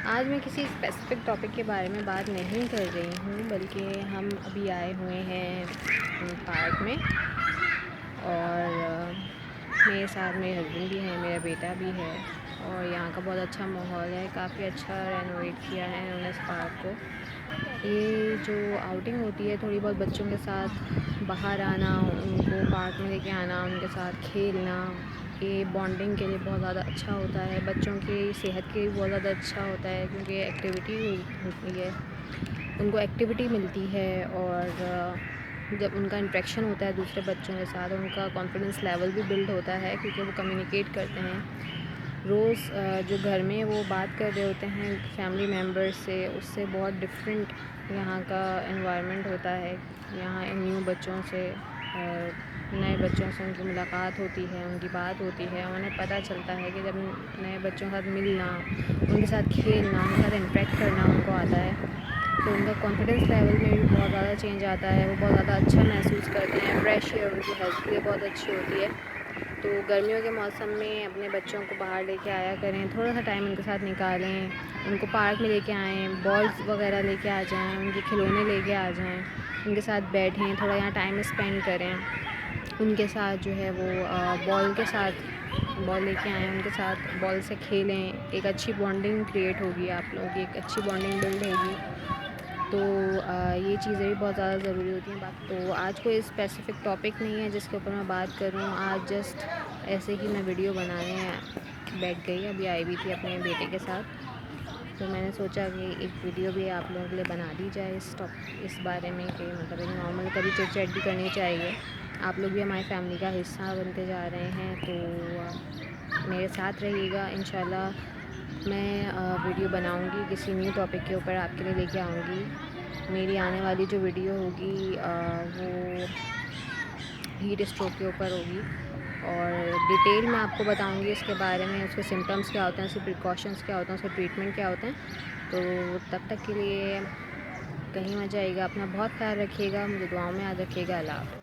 आज मैं किसी स्पेसिफ़िक टॉपिक के बारे में बात नहीं कर रही हूँ, बल्कि हम अभी आए हुए हैं पार्क में। और मेरे साथ मेरे हस्बैंड भी हैं, मेरा बेटा भी है। और यहाँ का बहुत अच्छा माहौल है, काफ़ी अच्छा रेनोवेट किया है इन्होंने इस पार्क को। ये जो आउटिंग होती है, थोड़ी बहुत बच्चों के साथ बाहर आना, उनको पार्क में लेके आना, उनके साथ खेलना, ये बॉन्डिंग के लिए बहुत ज़्यादा अच्छा होता है। बच्चों की सेहत के लिए बहुत ज़्यादा अच्छा होता है, क्योंकि एक्टिविटी होती है, उनको एक्टिविटी मिलती है। और जब उनका इंटरेक्शन होता है दूसरे बच्चों के साथ, उनका कॉन्फिडेंस लेवल भी बिल्ड होता है, क्योंकि वो कम्युनिकेट करते हैं। रोज़ जो घर में वो बात कर रहे होते हैं फैमिली मेम्बर्स से, उससे बहुत डिफरेंट यहाँ का एनवायरनमेंट होता है। यहाँ इन न्यू बच्चों से, नए बच्चों से उनकी मुलाकात होती है, उनकी बात होती है, उन्हें पता चलता है कि जब नए बच्चों के साथ मिलना, उनके साथ खेलना, उनके साथ इंटरेक्ट करना उनको आता है, तो उनका कॉन्फिडेंस लेवल में भी बहुत ज़्यादा चेंज आता है। वो बहुत ज़्यादा अच्छा महसूस करते हैं। फ्रेश एयर उनकी हेल्थ के लिए बहुत अच्छी होती है। तो गर्मियों के मौसम में अपने बच्चों को बाहर लेके आया करें, थोड़ा सा टाइम उनके साथ निकालें, उनको पार्क में लेके आएँ, बॉल्स वगैरह लेके आ जाएँ, उनके खिलौने लेके आ जाएँ, उनके साथ बैठें, थोड़ा यहाँ टाइम स्पेंड करें। उनके साथ जो है वो बॉल के साथ बॉल लेके आएँ, उनके साथ बॉल से खेलें। एक अच्छी बॉन्डिंग क्रिएट होगी, आप लोगों की एक अच्छी बॉन्डिंग बिल्ड होगी। तो ये चीज़ें भी बहुत ज़्यादा ज़रूरी होती हैं। बाकी तो आज कोई स्पेसिफ़िक टॉपिक नहीं है जिसके ऊपर मैं बात करूँ। आज जस्ट ऐसे ही मैं वीडियो बनाने बैठ गई, अभी आई हुई थी अपने बेटे के साथ। तो मैंने सोचा कि एक वीडियो भी आप लोगों के लिए बना दी जाए इस बारे में, कि मतलब एक नॉर्मल कभी चिट चैट भी करनी चाहिए। आप लोग भी हमारी फैमिली का हिस्सा बनते जा रहे हैं, तो मेरे साथ रहिएगा। इंशाल्लाह मैं वीडियो बनाऊंगी, किसी न्यू टॉपिक के ऊपर आपके लिए लेके आऊँगी। मेरी आने वाली जो वीडियो होगी वो हीट स्ट्रोक के ऊपर होगी, और डिटेल में आपको बताऊंगी इसके बारे में, उसके सिम्टम्स क्या होते हैं, उसके प्रिकॉशंस क्या होते हैं, उसके ट्रीटमेंट क्या होते हैं। तो तब तक के लिए कहीं मत जाइएगा, अपना बहुत ख्याल रखिएगा, मुझे दुआओं में याद रखिएगा। अल्लाह हाफ़िज़।